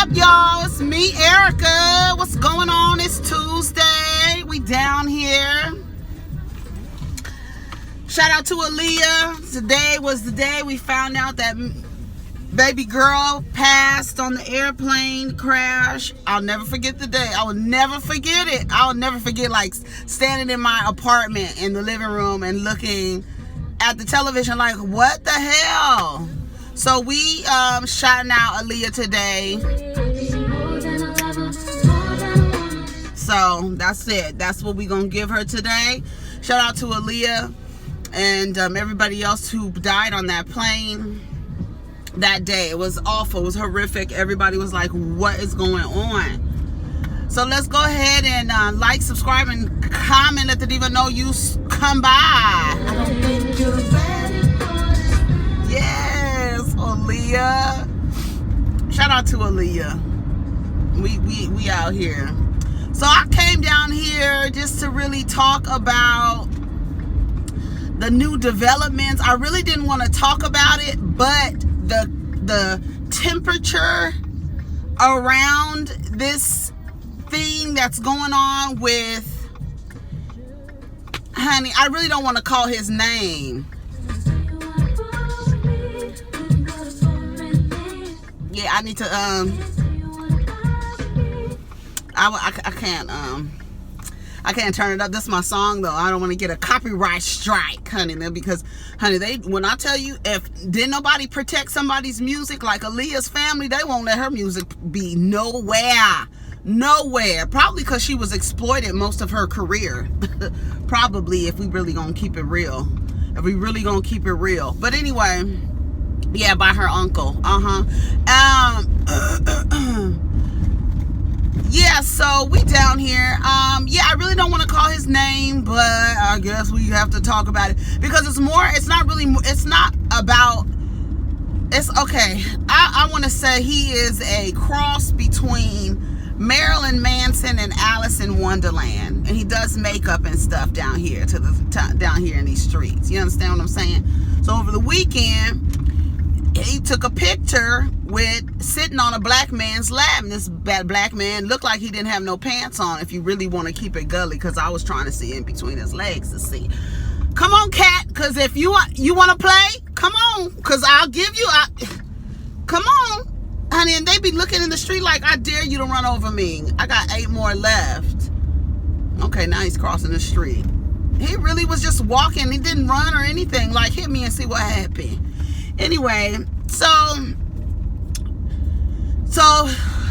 up, y'all? It's me, Erica. What's going on? It's Tuesday. We down here. Shout out to Aaliyah. Today was the day we found out that baby girl passed on the airplane crash. I'll never forget the day. I will never forget it. I'll never forget, like, standing in my apartment in the living room and looking at the television like, what the hell? So we shouting out Aaliyah today. So that's it. That's what we gonna give her today. Shout out to Aaliyah and everybody else who died on that plane that day. It was awful. It was horrific. Everybody was like, what is going on? So let's go ahead and like, subscribe, and comment. Let the diva know you come by. I don't think you're ready for this. Yes, Aaliyah. Shout out to Aaliyah. We out here. So I came down here just to really talk about the new developments. I really didn't want to talk about it, but the temperature around this thing that's going on with, honey, I really don't want to call his name. Yeah, I need to I can't turn it up. This is my song though. I don't want to get a copyright strike, honey, because honey, when I tell you, if didn't nobody protect somebody's music like Aaliyah's family, they won't let her music be nowhere. Probably because she was exploited most of her career. Probably, if we really gonna keep it real. But anyway, yeah, by her uncle. Yeah, so we down here. Yeah, I really don't want to call his name, but I guess we have to talk about it because it's okay. I want to say he is a cross between Marilyn Manson and Alice in Wonderland, and he does makeup and stuff down here down here in these streets. You understand what I'm saying? So over the weekend, he took a picture sitting on a black man's lap, and this black man looked like he didn't have no pants on, if you really want to keep it gully, because I was trying to see in between his legs to see. Come on, cat, because if you want to play, come on, because I'll give you, come on, honey. And they be looking in the street like, I dare you to run over me. I got 8 more left. Okay, now he's crossing the street. He really was just walking. He didn't run or anything. Like, hit me and see what happened. Anyway, so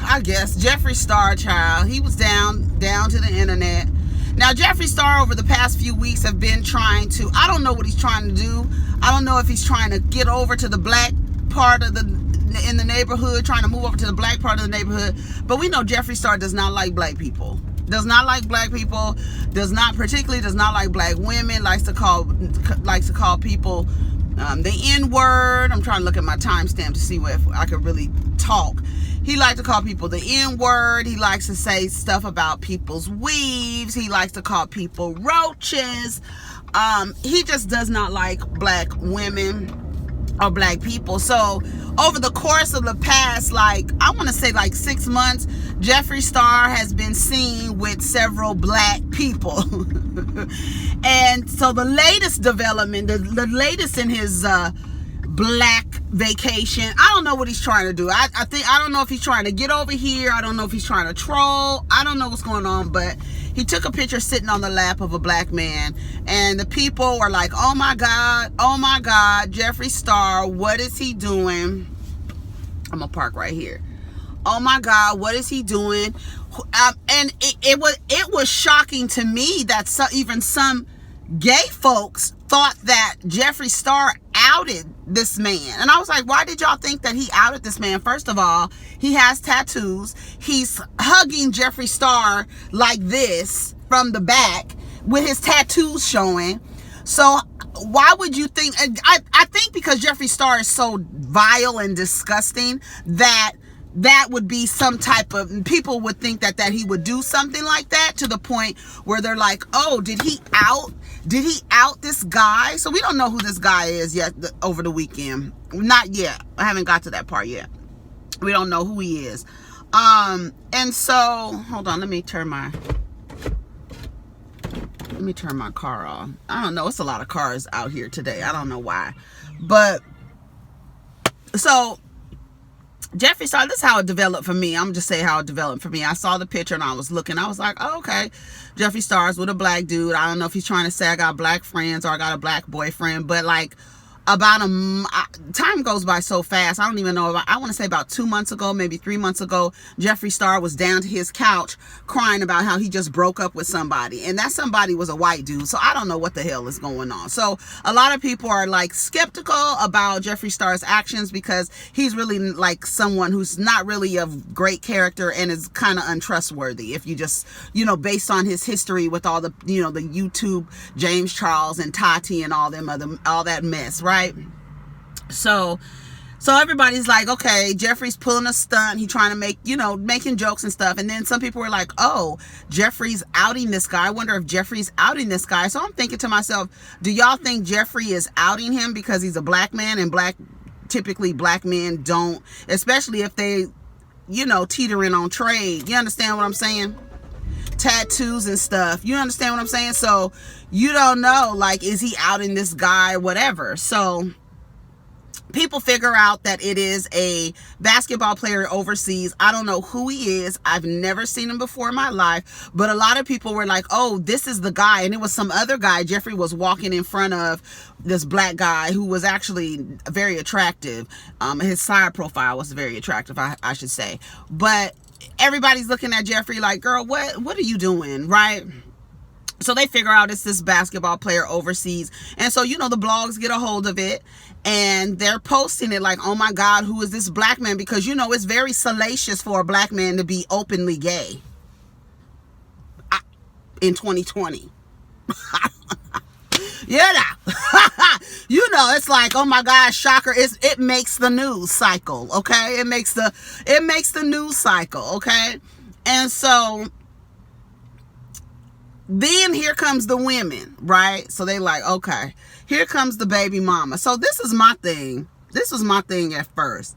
I guess Jeffree Star, child, he was down to the internet. Now, Jeffree Star over the past few weeks have been trying to, I don't know what he's trying to do. I don't know if he's trying to get over to the black part of in the neighborhood, trying to move over to the black part of the neighborhood. But we know Jeffree Star does not like black people. Does not like black women, likes to call people the N-word. I'm trying to look at my timestamp to see if I could really talk. He likes to call people the N-word. He likes to say stuff about people's weaves. He likes to call people roaches. He just does not like black women or black people. So over the course of the past, I want to say 6 months, Jeffree Star has been seen with several black people. And so the latest development, the latest in his black vacation, I don't know what he's trying to do. I don't know if he's trying to get over here. I don't know if he's trying to troll. I don't know what's going on, but he took a picture sitting on the lap of a black man, and the people were like, oh my God, Jeffree Star, what is he doing? I'm gonna park right here. Oh my God, what is he doing? And it was shocking to me that even some gay folks thought that Jeffree Star outed this man. And I was like, why did y'all think that he outed this man? First of all, he has tattoos. He's hugging Jeffree Star like this from the back with his tattoos showing. So why would you think? I think because Jeffree Star is so vile and disgusting that would be some type of, people would think that he would do something like that, to the point where they're like, oh, did he out this guy? So we don't know who this guy is yet over the weekend. Not yet. I haven't got to that part yet. We don't know who he is. And so hold on, let me turn my car off. I don't know, it's a lot of cars out here today. I don't know why. But so Jeffree Star, this is how it developed for me. I'm just saying how it developed for me. I saw the picture and I was looking. I was like, oh, okay. Jeffree Star's with a black dude. I don't know if he's trying to say I got black friends or I got a black boyfriend, but like about time goes by so fast. I don't even know. I want to say about 2 months ago, maybe 3 months ago, Jeffree Star was down to his couch crying about how he just broke up with somebody, and that somebody was a white dude. So I don't know what the hell is going on. So a lot of people are like skeptical about Jeffree Star's actions because he's really like someone who's not really of great character and is kind of untrustworthy. If you just, based on his history with all the, the YouTube James Charles and Tati and all that mess, right? So everybody's like, okay, Jeffree's pulling a stunt. He trying to make, making jokes and stuff. And then some people were like, oh, Jeffree's outing this guy. I wonder if Jeffree's outing this guy. So I'm thinking to myself, do y'all think Jeffree is outing him because he's a black man? And typically black men don't, especially if they, teetering on trade. You understand what I'm saying? Tattoos and stuff. You understand what I'm saying? So you don't know, like, is he outing this guy, whatever. So people figure out that it is a basketball player overseas. I don't know who he is. I've never seen him before in my life, but a lot of people were like, oh, this is the guy. And it was some other guy. Jeffree was walking in front of this black guy who was actually very attractive. His side profile was very attractive, I should say. But everybody's looking at Jeffree like, girl, what are you doing, right? So they figure out it's this basketball player overseas. And so, the blogs get a hold of it and they're posting it like, oh my God, who is this black man? Because, it's very salacious for a black man to be openly gay in 2020. It's like, oh my God, shocker. It makes the news cycle, okay? It makes the news cycle, okay? And so then here comes the women, right? So they like, okay, here comes the baby mama. So this is my thing. This was my thing at first.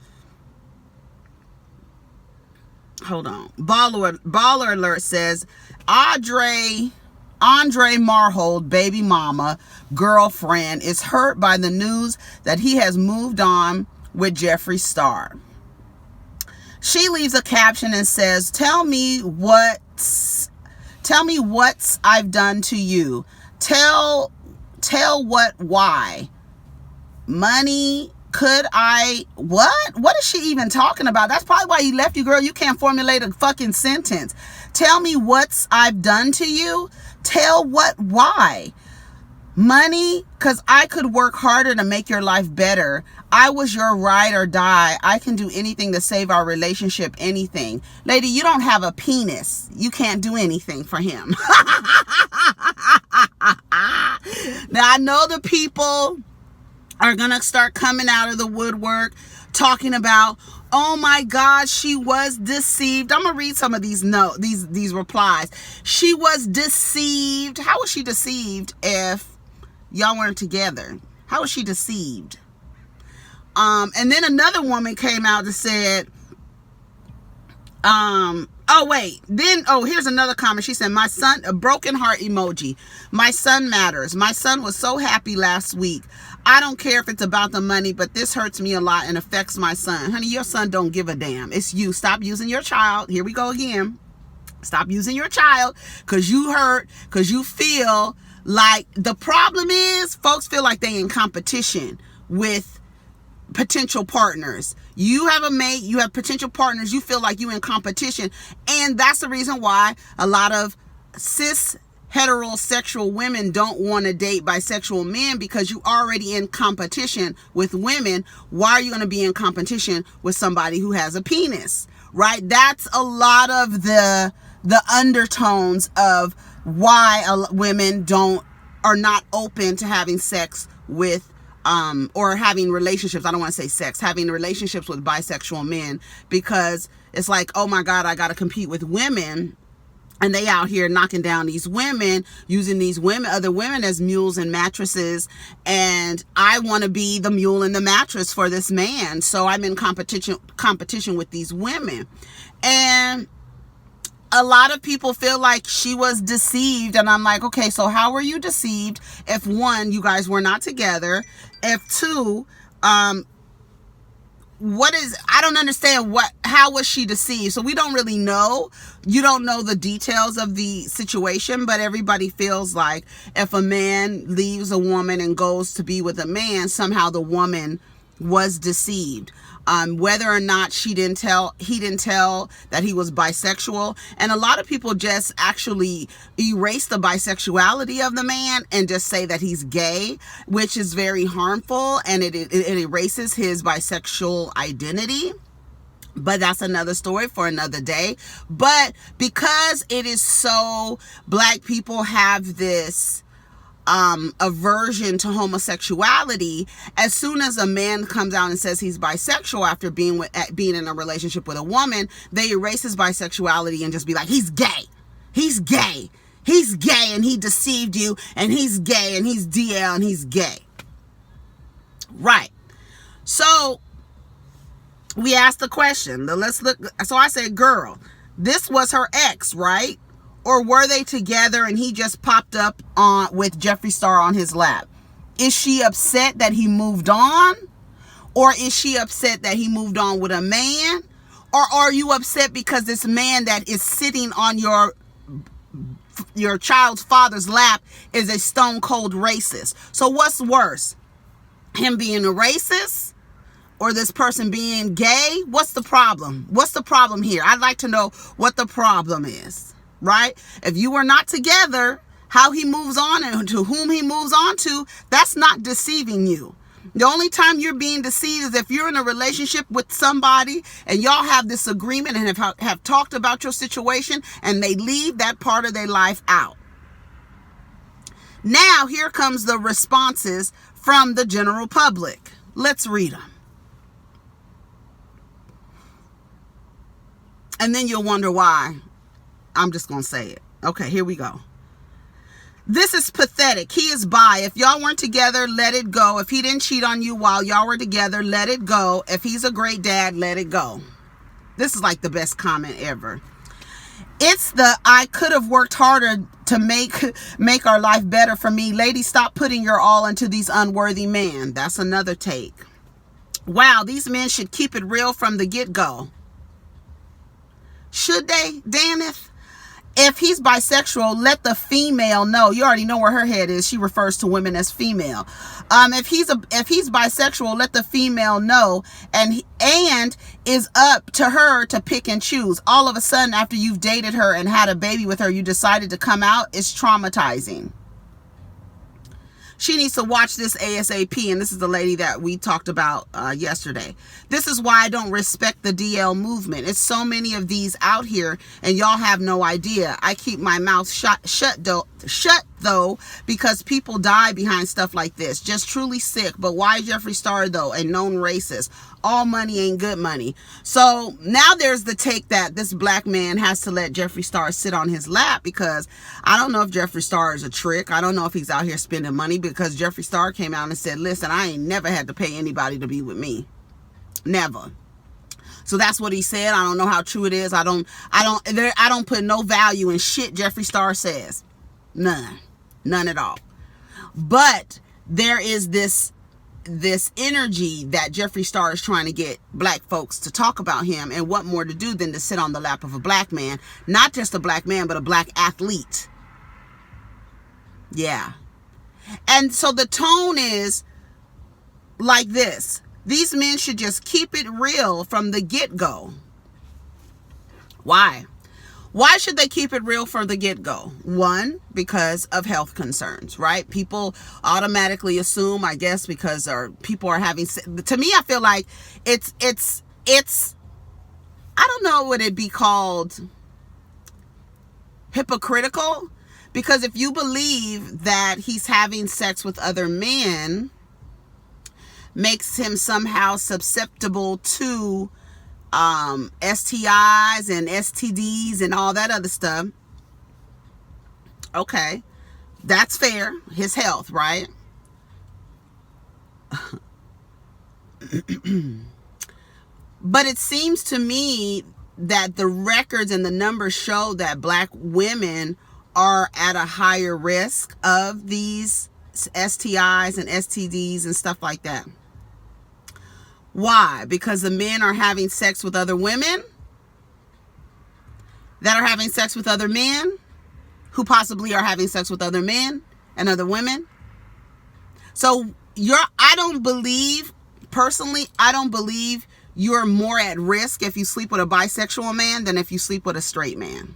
Hold on. Baller Alert says, Andre Marhold, baby mama, girlfriend, is hurt by the news that he has moved on with Jeffree Star. She leaves a caption and says, tell me what's I've done to you. Tell why. Money, could I, what is she even talking about? That's probably why he left you, girl. You can't formulate a fucking sentence. Tell me what's I've done to you. Tell why. Money, because I could work harder to make your life better. I was your ride or die. I can do anything to save our relationship, anything. Lady, you don't have a penis. You can't do anything for him. Now, I know the people are going to start coming out of the woodwork talking about, oh my God, she was deceived. I'm going to read some of these replies. She was deceived. How was she deceived if y'all weren't together? How was she deceived? And then another woman came out and said, here's another comment. She said, my son, a broken heart emoji. My son matters. My son was so happy last week. I don't care if it's about the money, but this hurts me a lot and affects my son. Honey, your son don't give a damn. It's you. Stop using your child. Here we go again. Stop using your child because you hurt, because you feel like, the problem is folks feel like they in competition with potential partners. You have a mate, you have potential partners, you feel like you in competition. And that's the reason why a lot of cis heterosexual women don't want to date bisexual men, because you already in competition with women. Why are you going to be in competition with somebody who has a penis? Right? That's a lot of the undertones of why women are not open to having sex with or having relationships. I don't want to say sex, having relationships with bisexual men, because it's like, oh my God, I got to compete with women. And they out here knocking down these women, using these women, other women as mules and mattresses. And I want to be the mule and the mattress for this man. So I'm in competition with these women. And a lot of people feel like she was deceived. And I'm like, okay, so how were you deceived? If one, you guys were not together. If two, I don't understand how was she deceived? So we don't really know. You don't know the details of the situation, but everybody feels like if a man leaves a woman and goes to be with a man, somehow the woman was deceived. Whether or not he didn't tell that he was bisexual. And a lot of people just actually erase the bisexuality of the man and just say that he's gay, which is very harmful, and it erases his bisexual identity. But that's another story for another day. But because it is so, Black people have this aversion to homosexuality. As soon as a man comes out and says he's bisexual after being in a relationship with a woman, they erase his bisexuality and just be like, he's gay, he's gay, he's gay, and he deceived you, and he's gay, and he's DL, and he's gay. Right. So we asked the question. So I said, girl, this was her ex, right? Or were they together and he just popped up with Jeffree Star on his lap? Is she upset that he moved on? Or is she upset that he moved on with a man? Or are you upset because this man that is sitting on your child's father's lap is a stone cold racist? So what's worse? Him being a racist or this person being gay? What's the problem? What's the problem here? I'd like to know what the problem is. Right? If you were not together, how he moves on and to whom he moves on to, that's not deceiving you. The only time you're being deceived is if you're in a relationship with somebody and y'all have this agreement and have talked about your situation and they leave that part of their life out. Now, here comes the responses from the general public. Let's read them. And then you'll wonder why. I'm just going to say it. Okay, here we go. This is pathetic. He is bi. If y'all weren't together, let it go. If he didn't cheat on you while y'all were together, let it go. If he's a great dad, let it go. This is like the best comment ever. It's the I could have worked harder to make our life better for me. Ladies, stop putting your all into these unworthy men. That's another take. Wow, these men should keep it real from the get-go. Should they, Daneth? If he's bisexual, let the female know. You already know where her head is. She refers to women as female. If he's bisexual, let the female know, and is up to her to pick and choose. All of a sudden, after you've dated her and had a baby with her, you decided to come out. It's traumatizing. She needs to watch this ASAP. And this is the lady that we talked about yesterday. This is why I don't respect the DL movement. It's so many of these out here and y'all have no idea. I keep my mouth shut though, because people die behind stuff like this. Just truly sick. But why Jeffree Star though? A known racist. All money ain't good money. So now there's the take that this black man has to let Jeffree Star sit on his lap, because I don't know if Jeffree Star is a trick. I don't know if he's out here spending money, because Jeffree Star came out and said, listen, I ain't never had to pay anybody to be with me. Never. So that's what he said. I don't know how true it is. I don't put no value in shit Jeffree Star says. None at all. But there is this energy that Jeffree Star is trying to get black folks to talk about him, and what more to do than to sit on the lap of a black man. Not just a black man, but a black athlete. Yeah. And so the tone is like this. These men should just keep it real from the get-go. Why? Why should they keep it real from the get-go? One, because of health concerns, right? People automatically assume, I guess, because people are having, to me, I feel like it's, I don't know, would it be called hypocritical? Because if you believe that he's having sex with other men makes him somehow susceptible to STIs and STDs and all that other stuff, Okay, that's fair. His health, right? But it seems to me that the records and the numbers show that black women are at a higher risk of these STIs and STDs and stuff like that. Why? Because the men are having sex with other women that are having sex with other men who possibly are having sex with other men and other women. So I don't believe you're more at risk if you sleep with a bisexual man than if you sleep with a straight man.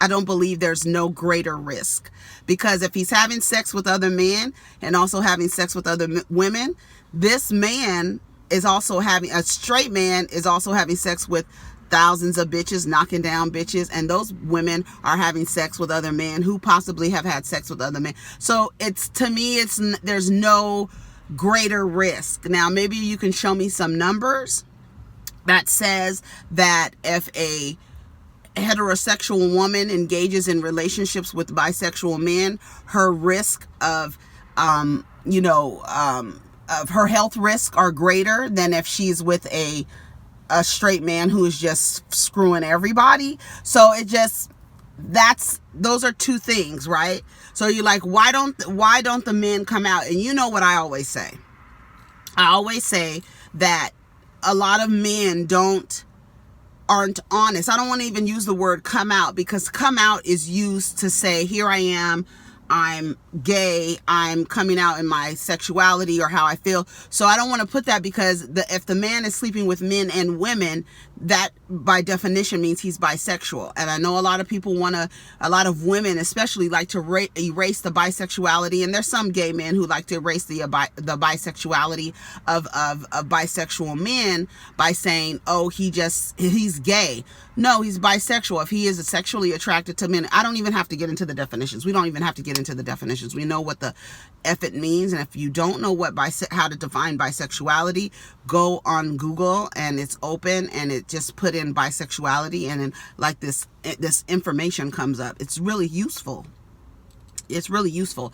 I don't believe there's no greater risk, because if he's having sex with other men and also having sex with other women, this man is also a straight man is also having sex with thousands of bitches, knocking down bitches, and those women are having sex with other men who possibly have had sex with other men. So there's no greater risk. Now, maybe you can show me some numbers that says that if a heterosexual woman engages in relationships with bisexual men, her risk of her health risk are greater than if she's with a straight man who is just screwing everybody. So those are two things, right? So you're like, why don't the men come out? And you know what I always say? I always say that a lot of men aren't honest. I don't want to even use the word come out, because come out is used to say, here I am, I'm gay, I'm coming out in my sexuality or how I feel. So I don't want to put that, because if the man is sleeping with men and women, that by definition means he's bisexual. And I know a lot of women especially like to erase the bisexuality, and there's some gay men who like to erase the bisexuality of bisexual men by saying, oh, he's gay. No, he's bisexual. If he is sexually attracted to men, I don't even have to get into the definitions. We don't even have to get into the definitions. We know what the F it means. And if you don't know how to define bisexuality, go on Google, and it's open, and it just put in bisexuality, and then like this information comes up. It's really useful. It's really useful.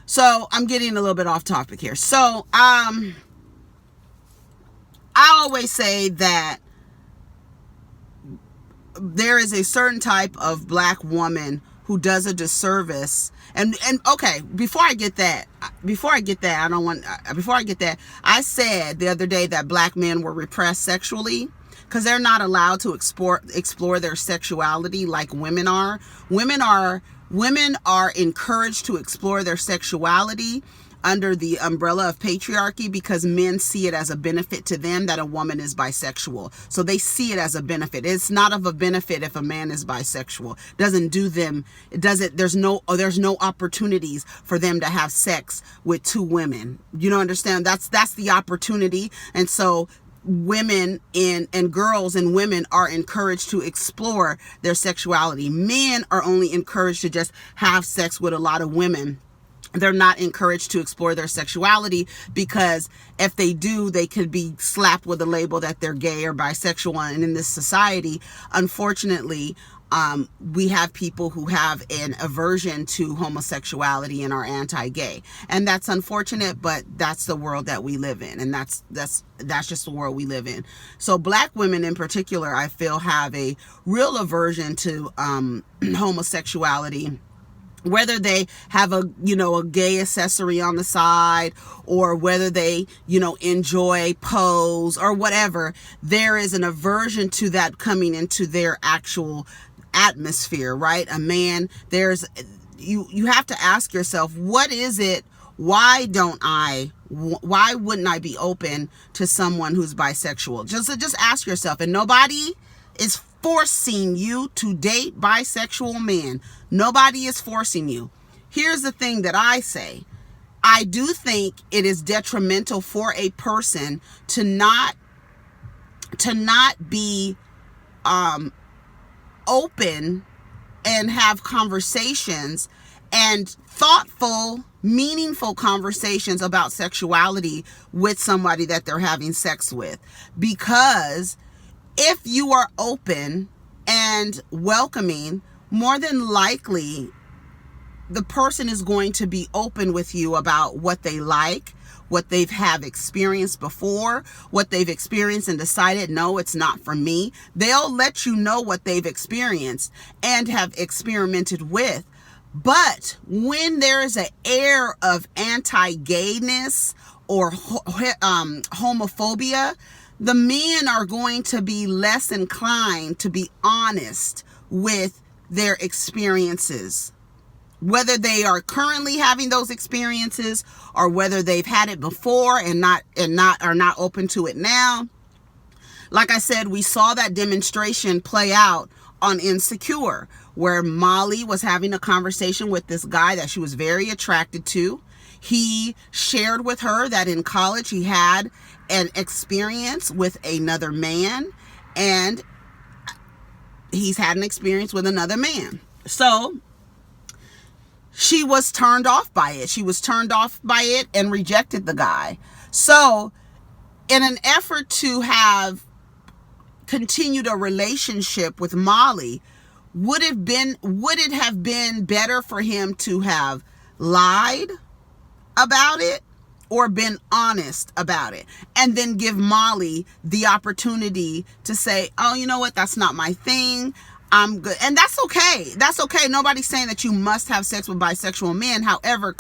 So I'm getting a little bit off topic here. So I always say that there is a certain type of black woman who does a disservice. And okay, before I get that, I said the other day that black men were repressed sexually because they're not allowed to explore their sexuality like women are. Women are encouraged to explore their sexuality under the umbrella of patriarchy, because men see it as a benefit to them that a woman is bisexual. So they see it as a benefit. It's not of a benefit if a man is bisexual. There's no opportunities for them to have sex with two women. You don't understand? That's the opportunity. And so women and girls and women are encouraged to explore their sexuality. Men are only encouraged to just have sex with a lot of women. They're not encouraged to explore their sexuality, because if they do, they could be slapped with a label that they're gay or bisexual. And in this society, unfortunately, we have people who have an aversion to homosexuality and are anti-gay. And that's unfortunate, but that's the world that we live in. And that's just the world we live in. So black women in particular, I feel, have a real aversion to homosexuality. Whether they have a gay accessory on the side, or whether they, enjoy pose or whatever, there is an aversion to that coming into their actual atmosphere, right? A man, you have to ask yourself, what is it? Why wouldn't I be open to someone who's bisexual? Just ask yourself. And nobody is forcing you to date bisexual men. Nobody is forcing you. Here's the thing that I say. I do think it is detrimental for a person to not be open and have conversations, and thoughtful, meaningful conversations about sexuality with somebody that they're having sex with. Because if you are open and welcoming, more than likely the person is going to be open with you about what they like, what they've have experienced before, what they've experienced and decided, no, it's not for me. They'll let you know what they've experienced and have experimented with. But when there is an air of anti-gayness or homophobia, the men are going to be less inclined to be honest with their experiences, whether they are currently having those experiences or whether they've had it before and are not open to it now. Like I said, we saw that demonstration play out on Insecure, where Molly was having a conversation with this guy that she was very attracted to. He shared with her that in college he had an experience with another man, and he's had an experience with another man. So she was turned off by it. She was turned off by it and rejected the guy. So in an effort to have continued a relationship with Molly, would it have been better for him to have lied about it or been honest about it, and then give Molly the opportunity to say, oh, you know what, that's not my thing, I'm good. And that's okay. That's okay. Nobody's saying that you must have sex with bisexual men. However,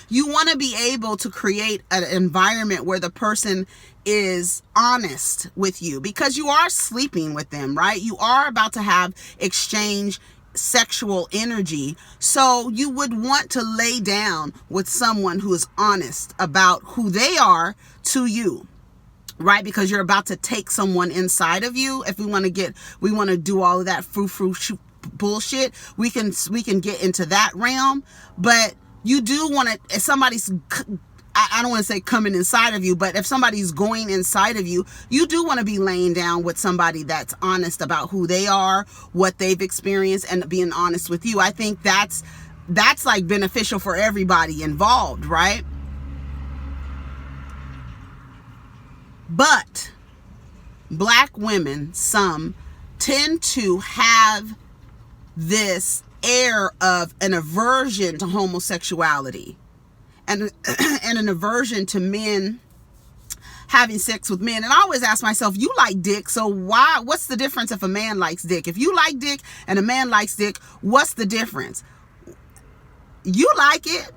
you want to be able to create an environment where the person is honest with you, because you are sleeping with them, right? You are about to have exchange sexual energy. So you would want to lay down with someone who is honest about who they are to you, right? Because you're about to take someone inside of you. If we want to do all of that frou-frou bullshit, we can get into that realm. But you do want to, if somebody's, I don't want to say coming inside of you, but if somebody's going inside of you, you do want to be laying down with somebody that's honest about who they are, what they've experienced, and being honest with you. I think that's like beneficial for everybody involved, right? But black women, some, tend to have this air of an aversion to homosexuality and an aversion to men having sex with men. And I always ask myself, you like dick, so what's the difference if a man likes dick? If you like dick and a man likes dick, what's the difference? You like it.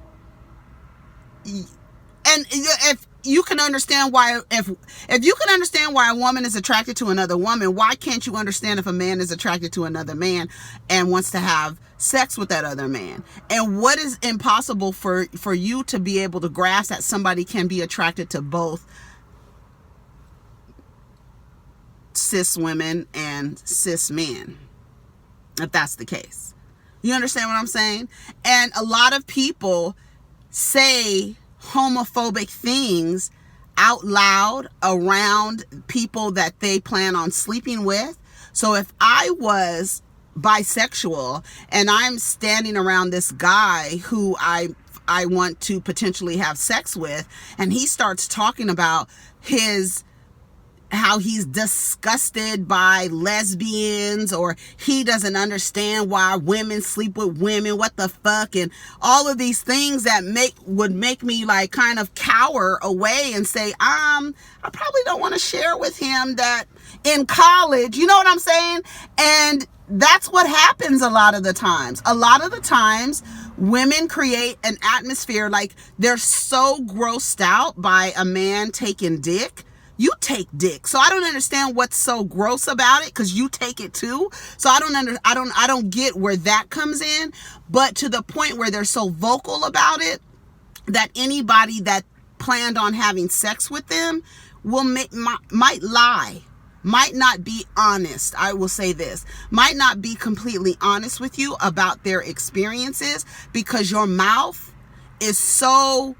And if you can understand why, if you can understand why a woman is attracted to another woman, why can't you understand if a man is attracted to another man and wants to have sex with that other man? And what is impossible for you to be able to grasp that somebody can be attracted to both cis women and cis men, if that's the case? You understand what I'm saying? And a lot of people say homophobic things out loud around people that they plan on sleeping with. So if I was bisexual and I'm standing around this guy who I want to potentially have sex with, and he starts talking about how he's disgusted by lesbians, or he doesn't understand why women sleep with women, what the fuck, and all of these things that would make me like kind of cower away and say, I probably don't want to share with him that in college, you know what I'm saying? And that's what happens a lot of the times. A lot of the times women create an atmosphere like they're so grossed out by a man taking dick. You take dick, so I don't understand what's so gross about it, because you take it too. So I don't get where that comes in. But to the point where they're so vocal about it that anybody that planned on having sex with them might lie, might not be honest. I will say this, might not be completely honest with you about their experiences, because your mouth is so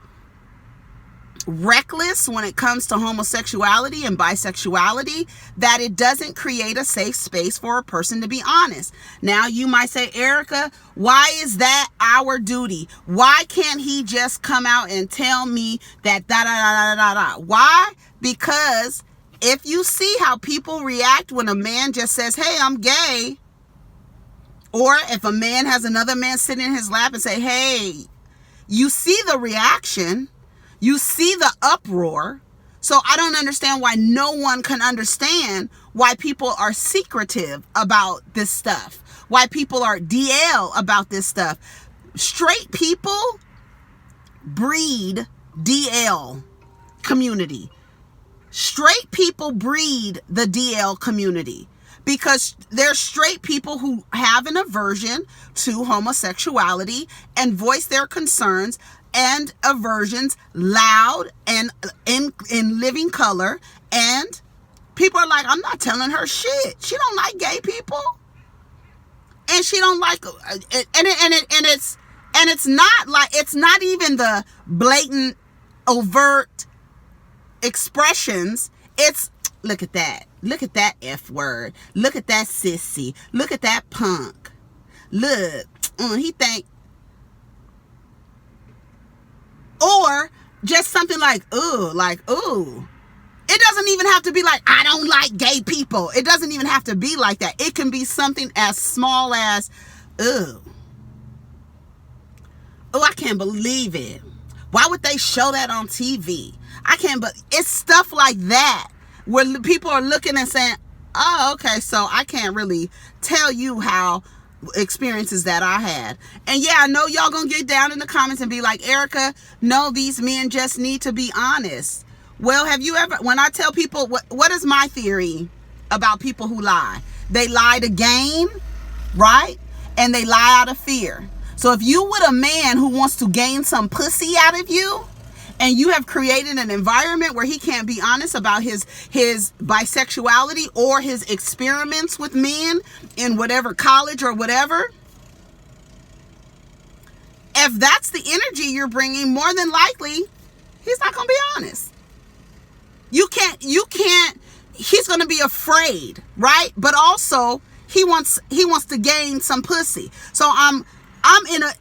reckless when it comes to homosexuality and bisexuality that it doesn't create a safe space for a person to be honest. Now you might say, Erica, why is that our duty? Why can't he just come out and tell me that da da da da da da? Why? Because if you see how people react when a man just says, hey, I'm gay, Or if a man has another man sitting in his lap and say, hey, you see the reaction, you see the uproar. So I don't understand why no one can understand why people are secretive about this stuff, why people are DL about this stuff. Straight people breed DL community. Straight people breed the DL community. Because there's straight people who have an aversion to homosexuality and voice their concerns and aversions loud and in living color. And people are like, I'm not telling her shit. She don't like gay people. And she don't like it. And it's not like, it's not even the blatant, overt expressions. It's, look at that. Look at that F word. Look at that sissy. Look at that punk. Look, he think. Or just something like, ooh. It doesn't even have to be like, I don't like gay people. It doesn't even have to be like that. It can be something as small as, ooh. Oh, I can't believe it. Why would they show that on TV? I can't, but it's stuff like that where people are looking and saying, oh, okay, so I can't really tell you how experiences that I had. And yeah, I know y'all gonna get down in the comments and be like, Erica, no, these men just need to be honest. Well, have you ever, when I tell people, what is my theory about people who lie? They lie to gain, right? And they lie out of fear. So if you with a man who wants to gain some pussy out of you, and you have created an environment where he can't be honest about his bisexuality or his experiments with men in whatever college or whatever, if that's the energy you're bringing, more than likely, he's not going to be honest. You can't, he's going to be afraid, right? But also, he wants to gain some pussy. So I'm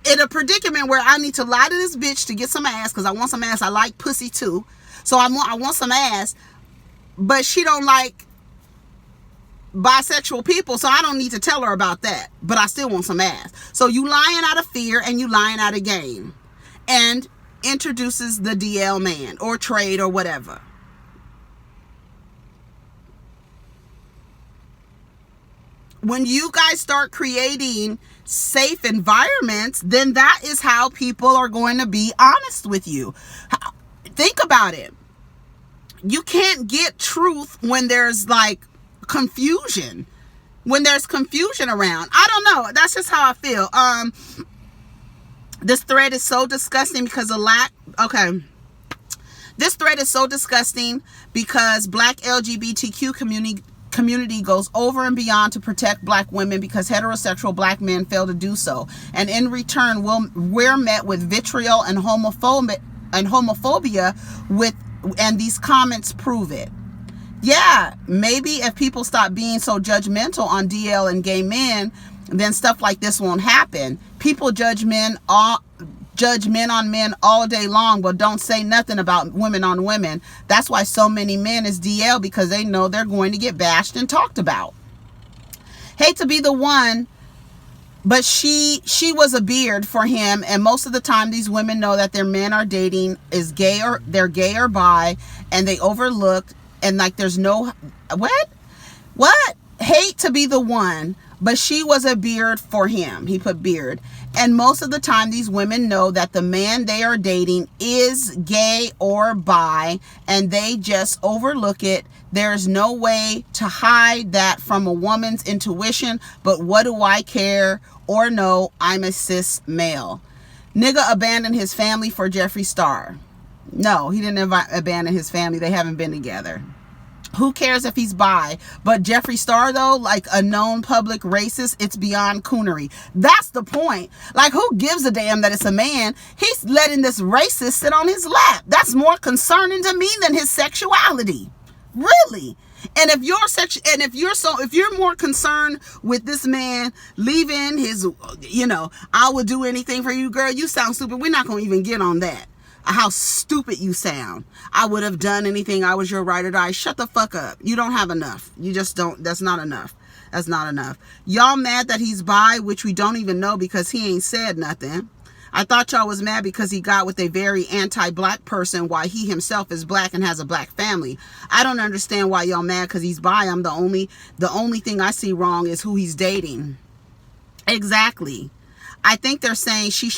in a predicament where I need to lie to this bitch to get some ass, because I want some ass. I like pussy too. So I want some ass, but she don't like bisexual people, so I don't need to tell her about that. But I still want some ass. So you lying out of fear and you lying out of gain, and introduces the DL man or trade or whatever. When you guys start creating safe environments, then that is how people are going to be honest with you. Think about it. You can't get truth when there's like confusion. When there's confusion around. I don't know. That's just how I feel. This thread is so disgusting because of lack. Okay. This thread is so disgusting because Black LGBTQ community goes over and beyond to protect Black women because heterosexual Black men fail to do so, and in return we're met with vitriol and homophobia and these comments prove it. Yeah, maybe if people stop being so judgmental on DL and gay men, then stuff like this won't happen. People judge men on men all day long, but don't say nothing about women on women. That's why so many men is DL, because they know they're going to get bashed and talked about. Hate to be the one, but she was a beard for him, and most of the time these women know that their men are dating is gay, or they're gay or bi, and they overlooked, and like there's no what hate to be the one, but she was a beard for him. He put beard. And most of the time, these women know that the man they are dating is gay or bi, and they just overlook it. There's no way to hide that from a woman's intuition, but what do I care or know? I'm a cis male. Nigga abandoned his family for Jeffree Star. No, he didn't abandon his family. They haven't been together. Who cares if he's bi? But Jeffree Star, though, like a known public racist, it's beyond coonery. That's the point. Like, who gives a damn that it's a man? He's letting this racist sit on his lap. That's more concerning to me than his sexuality. Really. And if you're more concerned with this man leaving his, I would do anything for you, girl, you sound stupid. We're not going to even get on that. How stupid you sound. I would have done anything. I was your ride or die. Shut the fuck up. You don't have enough. You just don't. That's not enough. That's not enough. Y'all mad that he's bi, which we don't even know because he ain't said nothing. I thought y'all was mad because he got with a very anti-black person while he himself is black and has a black family. I don't understand why y'all mad because he's bi. The only thing I see wrong is who he's dating. Exactly. I think they're saying he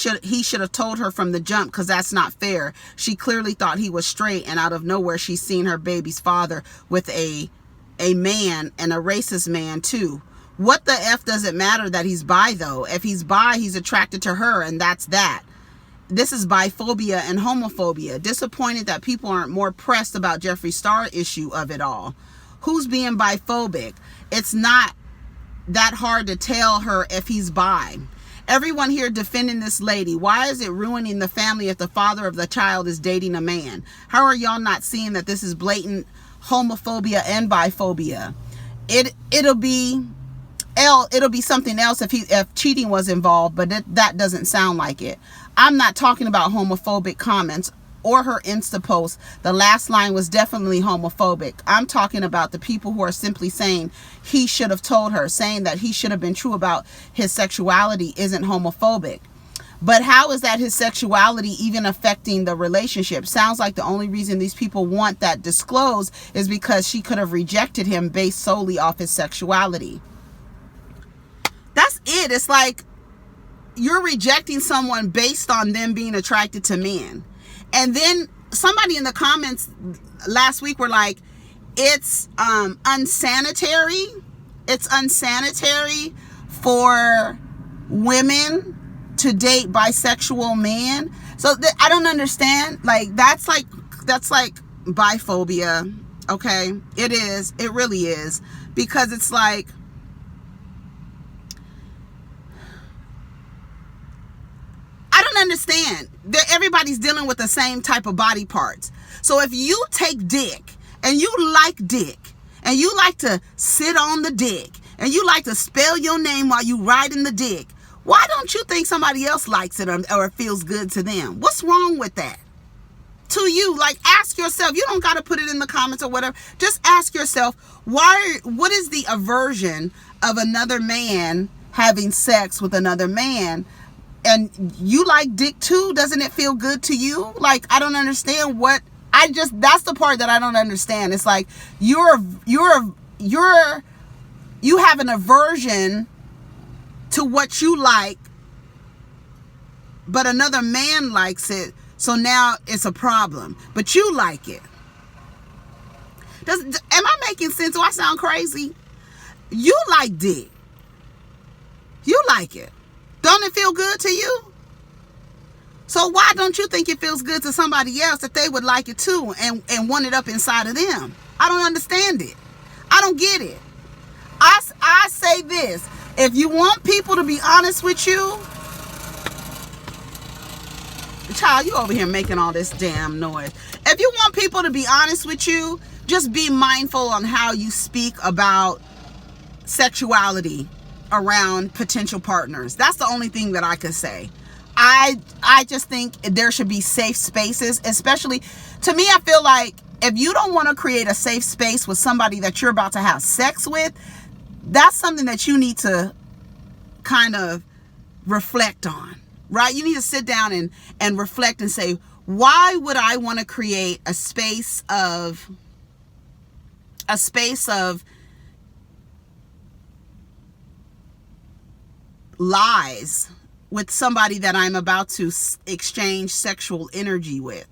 should have told her from the jump because that's not fair. She clearly thought he was straight, and out of nowhere she's seen her baby's father with a man, and a racist man too. What the F does it matter that he's bi though? If he's bi, he's attracted to her, and that's that. This is biphobia and homophobia. Disappointed that people aren't more pressed about Jeffree Star issue of it all. Who's being biphobic? It's not that hard to tell her if he's bi. Everyone here defending this lady. Why is it ruining the family if the father of the child is dating a man? How are y'all not seeing that this is blatant homophobia and biphobia? It'll be something else if cheating was involved, but that doesn't sound like it. I'm not talking about homophobic comments or her Insta post. The last line was definitely homophobic. I'm talking about the people who are simply saying he should have told her, saying that he should have been true about his sexuality isn't homophobic. But how is that his sexuality even affecting the relationship? Sounds like the only reason these people want that disclosed is because she could have rejected him based solely off his sexuality. That's it. It's like you're rejecting someone based on them being attracted to men. And then somebody in the comments last week were like, it's unsanitary. It's unsanitary for women to date bisexual men. So I don't understand. Like that's like biphobia. Okay, it is. It really is, because it's like, I don't understand. Everybody's dealing with the same type of body parts. So if you take dick and you like dick and you like to sit on the dick and you like to spell your name while you riding the dick, why don't you think somebody else likes it or it feels good to them? What's wrong with that? To you, like, ask yourself. You don't got to put it in the comments or whatever. Just ask yourself, what is the aversion of another man having sex with another man? And you like dick too? Doesn't it feel good to you? Like, I don't understand that's the part that I don't understand. It's like you have an aversion to what you like, but another man likes it, so now it's a problem. But you like it. Am I making sense? Do I sound crazy? You like dick. You like it. Don't it feel good to you? So why don't you think it feels good to somebody else that they would like it too and want it up inside of them? I don't understand it. I don't get it. I say this. If you want people to be honest with you, child, you over here making all this damn noise. If you want people to be honest with you, just be mindful on how you speak about sexuality around potential partners. That's the only thing that I could say. I just think there should be safe spaces, especially, to me, I feel like if you don't want to create a safe space with somebody that you're about to have sex with, that's something that you need to kind of reflect on, right? You need to sit down and reflect and say, why would I want to create a space of lies with somebody that I'm about to exchange sexual energy with?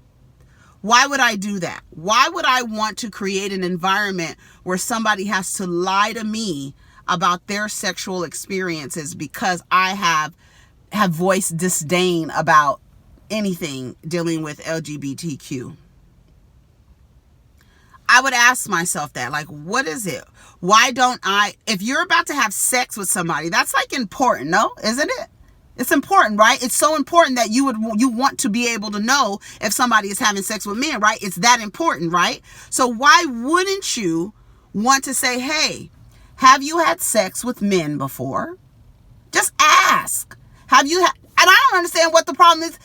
Why would I do that? Why would I want to create an environment where somebody has to lie to me about their sexual experiences because I have voiced disdain about anything dealing with LGBTQ? I would ask myself that, like, what is it? Why don't if you're about to have sex with somebody, that's like important, no? Isn't it? It's important, right? It's so important that you want to be able to know if somebody is having sex with men, right? It's that important, right? So why wouldn't you want to say, hey, have you had sex with men before? Just ask. And I don't understand what the problem is.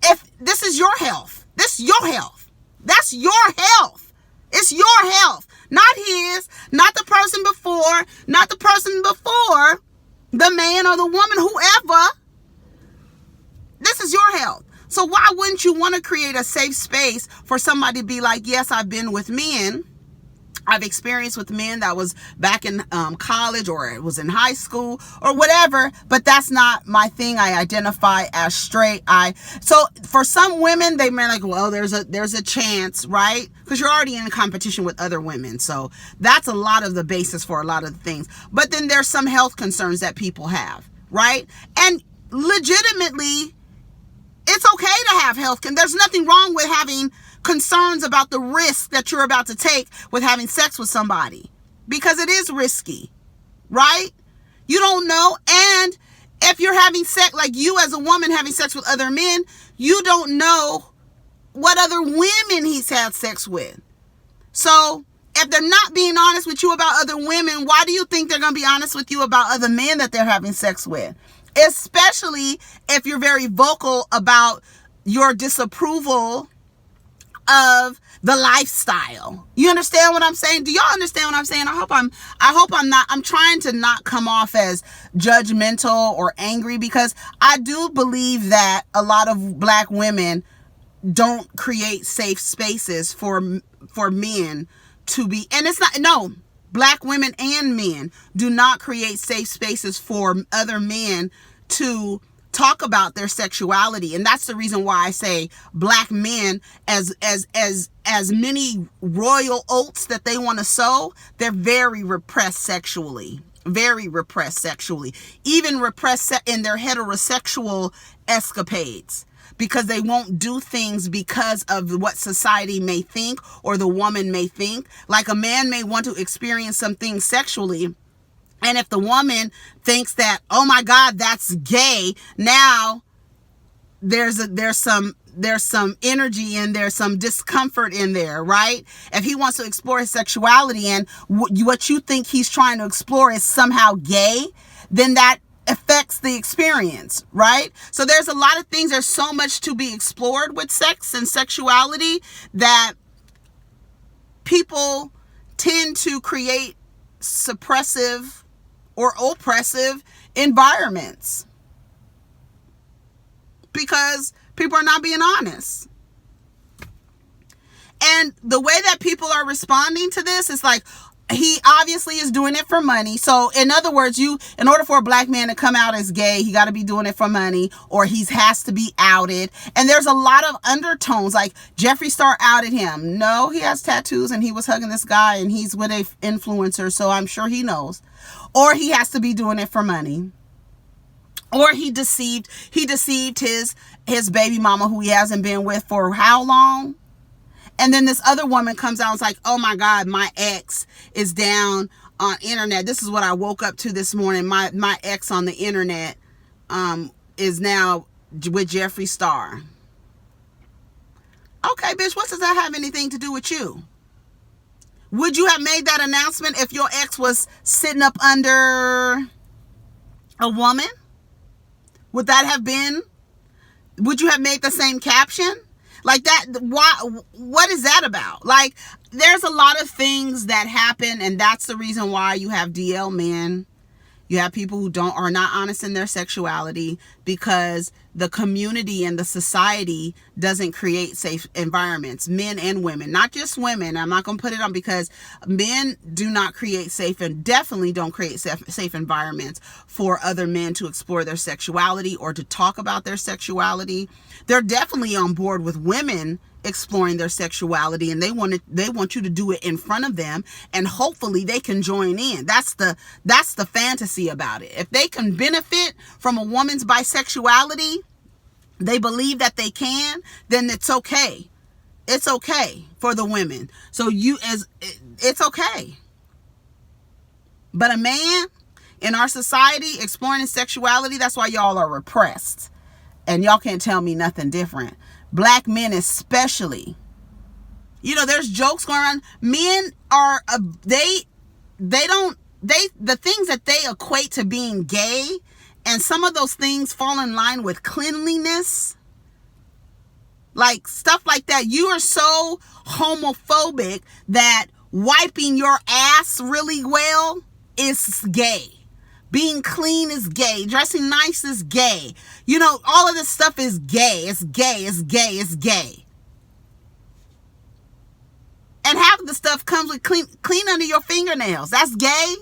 If this is your health, this is your health. That's your health. It's your health, not his, not the person person before, not the person before, the man or the woman, whoever. This is your health. So why wouldn't you want to create a safe space for somebody to be like, yes, I've been with men. I've experienced with men that was back in college, or it was in high school or whatever, but that's not my thing. I identify as straight. So for some women, they may like, well, there's a chance, right? Because you're already in competition with other women. So that's a lot of the basis for a lot of the things. But then there's some health concerns that people have, right? And legitimately, it's okay to have health. And there's nothing wrong with having concerns about the risk that you're about to take with having sex with somebody, because it is risky, right? You don't know. And if you're having sex, like you as a woman having sex with other men, you don't know what other women he's had sex with. So if they're not being honest with you about other women, why do you think they're going to be honest with you about other men that they're having sex with? Especially if you're very vocal about your disapproval of the lifestyle. You understand what I'm saying? Do y'all understand what I'm saying? I hope I'm trying to not come off as judgmental or angry, because I do believe that a lot of black women don't create safe spaces for men to be, and it's not, no, black women and men do not create safe spaces for other men to talk about their sexuality. And that's the reason why I say black men, as many royal oats that they want to sow, they're very repressed sexually, even repressed in their heterosexual escapades, because they won't do things because of what society may think or the woman may think. Like a man may want to experience something sexually, and if the woman thinks that, oh my God, that's gay, now there's some energy and there's some discomfort in there, right? If he wants to explore his sexuality and what you think he's trying to explore is somehow gay, then that affects the experience, right? So there's a lot of things. There's so much to be explored with sex and sexuality that people tend to create suppressive or oppressive environments because people are not being honest. And the way that people are responding to this is like, he obviously is doing it for money. So in other words, in order for a black man to come out as gay, he got to be doing it for money, or he has to be outed. And there's a lot of undertones, like Jeffree Star outed him. No, he has tattoos and he was hugging this guy and he's with a influencer, so I'm sure he knows. Or he has to be doing it for money. Or he deceived his baby mama, who he hasn't been with for how long? And then this other woman comes out and is like, oh my God, my ex is down on internet. This is what I woke up to this morning. My ex on the internet is now with Jeffree Star. Okay, bitch, what does that have anything to do with you? Would you have made that announcement if your ex was sitting up under a woman? Would that have been? Would you have made the same caption? Like that, what is that about? Like, there's a lot of things that happen, and that's the reason why you have DL men. You have people who are not honest in their sexuality, because the community and the society doesn't create safe environments, men and women, not just women. I'm not going to put it on, because men do not create safe, and definitely don't create safe environments for other men to explore their sexuality or to talk about their sexuality. They're definitely on board with women exploring their sexuality, and they want you to do it in front of them, and hopefully they can join in. That's the fantasy about it. If they can benefit from a woman's bisexuality, they believe that they can, then it's okay. It's okay for the women. So it's okay. But a man in our society exploring his sexuality, that's why y'all are repressed. And y'all can't tell me nothing different. Black men especially. You know, there's jokes going on. Men are, the things that they equate to being gay, and some of those things fall in line with cleanliness. Like stuff like that. You are so homophobic that wiping your ass really well is gay. Being clean is gay. Dressing nice is gay. You know, all of this stuff is gay. It's gay. It's gay. It's gay. And half of the stuff comes with clean under your fingernails. That's gay.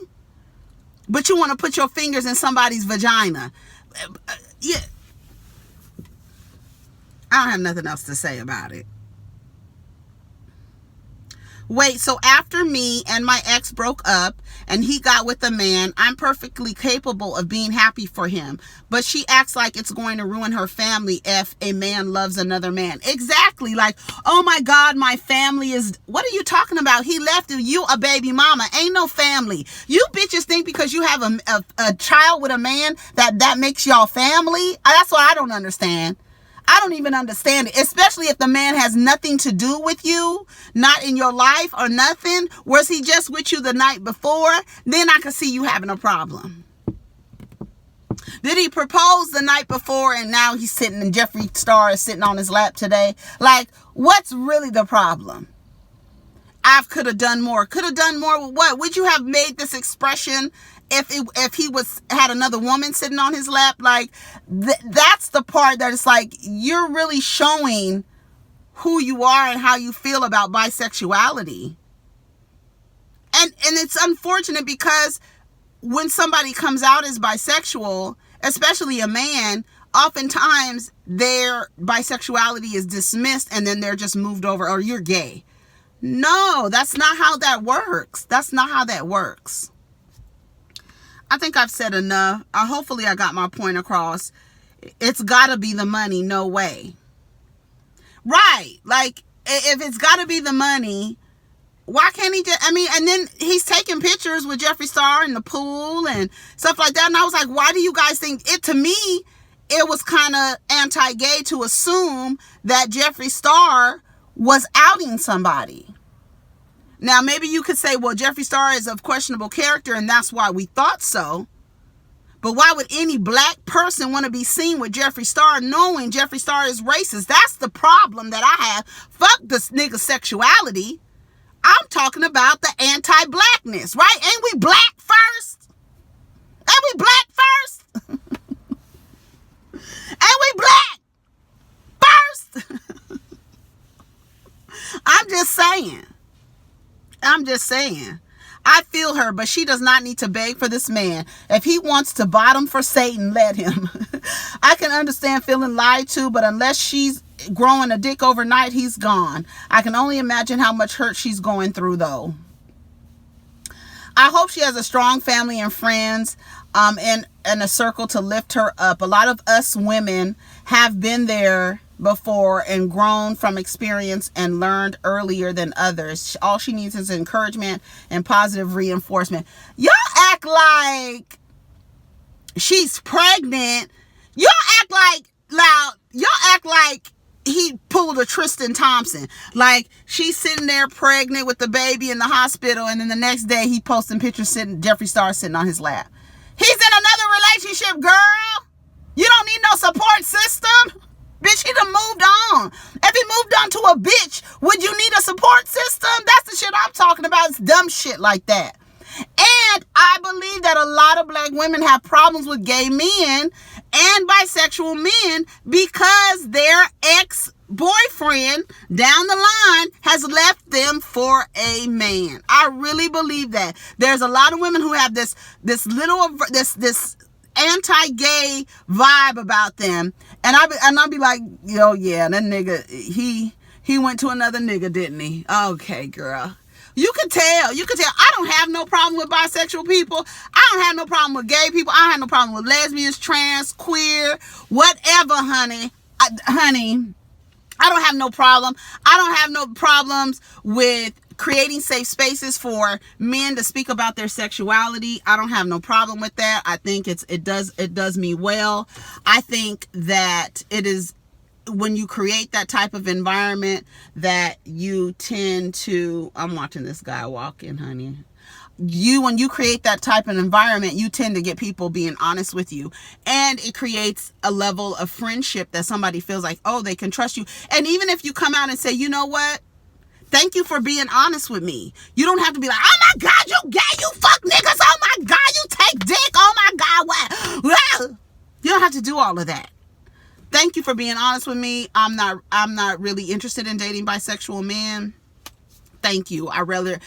But you want to put your fingers in somebody's vagina. Yeah. I don't have nothing else to say about it. Wait, so after me and my ex broke up and he got with a man, I'm perfectly capable of being happy for him. But she acts like it's going to ruin her family if a man loves another man. Exactly. Like, oh my God, my family is... What are you talking about? He left you a baby mama. Ain't no family. You bitches think because you have a child with a man that makes y'all family? That's what I don't understand. I don't even understand it, especially if the man has nothing to do with you, not in your life or nothing. Was he just with you the night before? Then I could see you having a problem. Did he propose the night before and now he's sitting and Jeffree Star is sitting on his lap today? Like, what's really the problem? I could have done more. Could have done more with what? Would you have made this expression if he had another woman sitting on his lap? Like, that's the part that it's like, you're really showing who you are and how you feel about bisexuality. And it's unfortunate because when somebody comes out as bisexual, especially a man, oftentimes their bisexuality is dismissed and then they're just moved over, or you're gay. No, that's not how that works. That's not how that works. I think I've said enough. Hopefully I got my point across. It's got to be the money. No way. Right. Like, if it's got to be the money, why can't he just... I mean, and then he's taking pictures with Jeffree Star in the pool and stuff like that. And I was like, why do you guys think... It, to me, it was kind of anti-gay to assume that Jeffree Star was outing somebody. Now, maybe you could say, well, Jeffree Star is of questionable character, and that's why we thought so. But why would any black person want to be seen with Jeffree Star knowing Jeffree Star is racist? That's the problem that I have. Fuck this nigga sexuality. I'm talking about the anti-blackness, right? Ain't we black first? Ain't we black first? Ain't we black first? I'm just saying. I feel her, but she does not need to beg for this man. If he wants to bottom for Satan, let him. I can understand feeling lied to, but unless she's growing a dick overnight, he's gone. I can only imagine how much hurt she's going through, though. I hope she has a strong family and friends and a circle to lift her up. A lot of us women have been there before and grown from experience and learned earlier than others. All she needs is encouragement and positive reinforcement. Y'all act like she's pregnant. Y'all act like he pulled a Tristan Thompson. Like, she's sitting there pregnant with the baby in the hospital, and then the next day he posting pictures Jeffree Star sitting on his lap. He's in another relationship, girl. You don't need no support system. Bitch, he done moved on. If he moved on to a bitch, would you need a support system? That's the shit I'm talking about. It's dumb shit like that. And I believe that a lot of black women have problems with gay men and bisexual men because their ex-boyfriend down the line has left them for a man. I really believe that. There's a lot of women who have this anti-gay vibe about them, and I'll be like, yo, yeah, that nigga, he went to another nigga, didn't he? Okay, girl. You can tell. I don't have no problem with bisexual people. I don't have no problem with gay people. I don't have no problem with lesbians, trans, queer, whatever, honey. I don't have no problem. I don't have no problems with creating safe spaces for men to speak about their sexuality. I don't have no problem with that. I think it does me well. I think that it is when you create that type of environment that you tend to... I'm watching this guy walk in, honey. When you create that type of environment, you tend to get people being honest with you. And it creates a level of friendship that somebody feels like, oh, they can trust you. And even if you come out and say, you know what? Thank you for being honest with me. You don't have to be like, oh my God, you gay, you fuck niggas, oh my God, you take dick, oh my God, what? You don't have to do all of that. Thank you for being honest with me. I'm not really interested in dating bisexual men. Thank you. I'd rather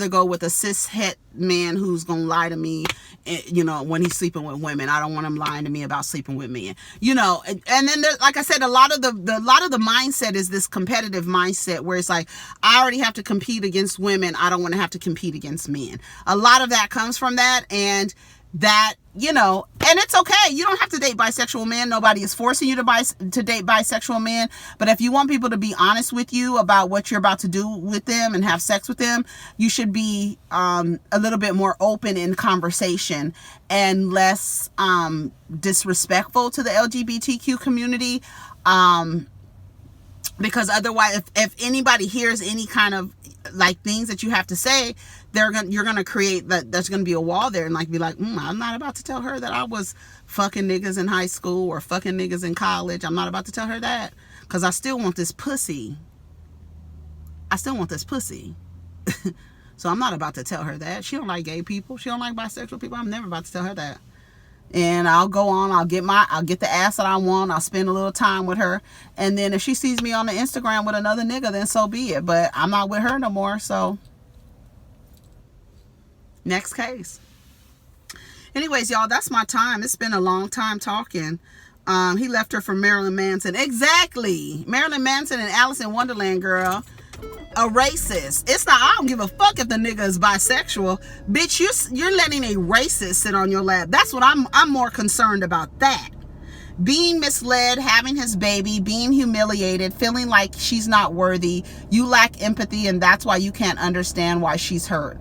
go with a cis-het man who's gonna lie to me, when he's sleeping with women. I don't want him lying to me about sleeping with men. And then there, like I said, a lot of the mindset is this competitive mindset where it's like, I already have to compete against women. I don't want to have to compete against men. A lot of that comes from that, and that, and it's okay. You don't have to date bisexual men. Nobody is forcing you to date bisexual men. But if you want people to be honest with you about what you're about to do with them and have sex with them, you should be a little bit more open in conversation and less disrespectful to the LGBTQ community. Because otherwise, if anybody hears any kind of like things that you have to say, you're gonna create that. There's gonna be a wall there, and like be like, I'm not about to tell her that I was fucking niggas in high school or fucking niggas in college. I'm not about to tell her that because I still want this pussy. So I'm not about to tell her that. She don't like gay people. She don't like bisexual people. I'm never about to tell her that. And I'll go on, I'll get the ass that I want, I'll spend a little time with her, and then if she sees me on the Instagram with another nigga, then so be it. But I'm not with her no more, so next case. Anyways, y'all, that's my time. It's been a long time talking. He left her for Marilyn Manson. Exactly. Marilyn Manson and Alice in Wonderland, girl. A racist. It's not, I don't give a fuck if the nigga is bisexual. Bitch, you're letting a racist sit on your lap. That's what I'm more concerned about. That. Being misled, having his baby, being humiliated, feeling like she's not worthy. You lack empathy, and that's why you can't understand why she's hurt.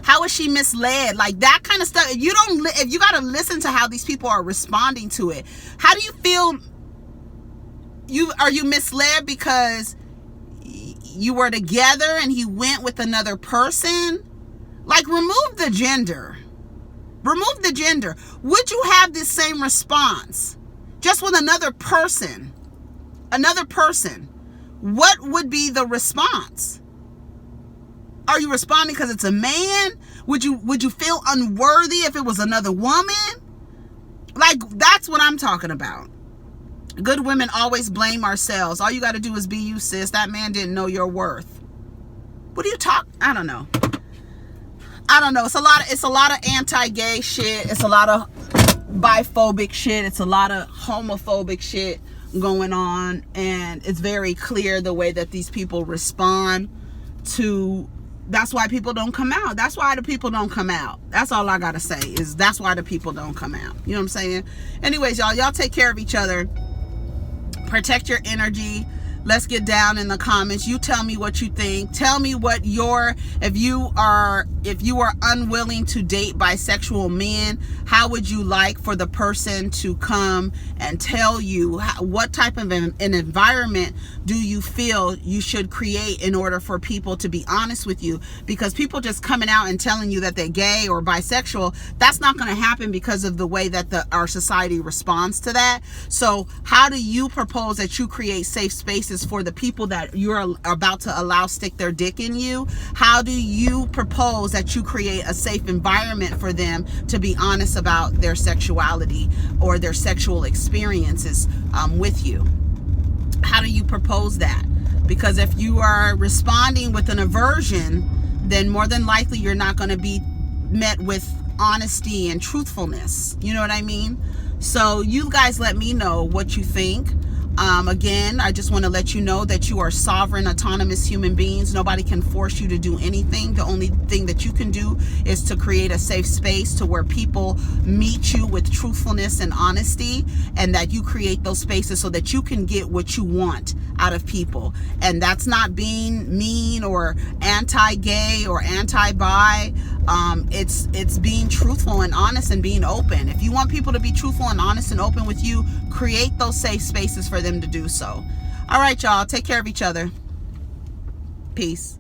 How is she misled? Like that kind of stuff. If you got to listen to how these people are responding to it. How do you feel? Are you misled because you were together and he went with another person? Like, remove the gender. Remove the gender. Would you have this same response just with another person? Another person. What would be the response? Are you responding because it's a man? Would you feel unworthy if it was another woman? Like, that's what I'm talking about. Good women always blame ourselves. All you got to do is be you, sis. That man didn't know your worth. What do you talk? I don't know. It's a lot of anti-gay shit. It's a lot of biphobic shit. It's a lot of homophobic shit going on. And it's very clear the way that these people respond to. That's why people don't come out. That's why the people don't come out. That's all I got to say is that's why the people don't come out. You know what I'm saying? Anyways, y'all take care of each other. Protect your energy. Let's get down in the comments. You tell me what you think. Tell me what if you are unwilling to date bisexual men, how would you like for the person to come and tell you what type of an environment do you feel you should create in order for people to be honest with you? Because people just coming out and telling you that they're gay or bisexual, that's not going to happen because of the way that our society responds to that. So how do you propose that you create safe spaces for the people that you're about to allow stick their dick in you? How do you propose that you create a safe environment for them to be honest about their sexuality or their sexual experiences with you? How do you propose that? Because if you are responding with an aversion, then more than likely you're not going to be met with honesty and truthfulness. You know what I mean? So you guys let me know what you think. Again, I just want to let you know that you are sovereign, autonomous human beings. Nobody can force you to do anything. The only thing that you can do is to create a safe space to where people meet you with truthfulness and honesty, and that you create those spaces so that you can get what you want out of people. And that's not being mean or anti-gay or anti-bi. It's being truthful and honest and being open. If you want people to be truthful and honest and open with you, create those safe spaces for them to do so. All right, y'all. Take care of each other. Peace.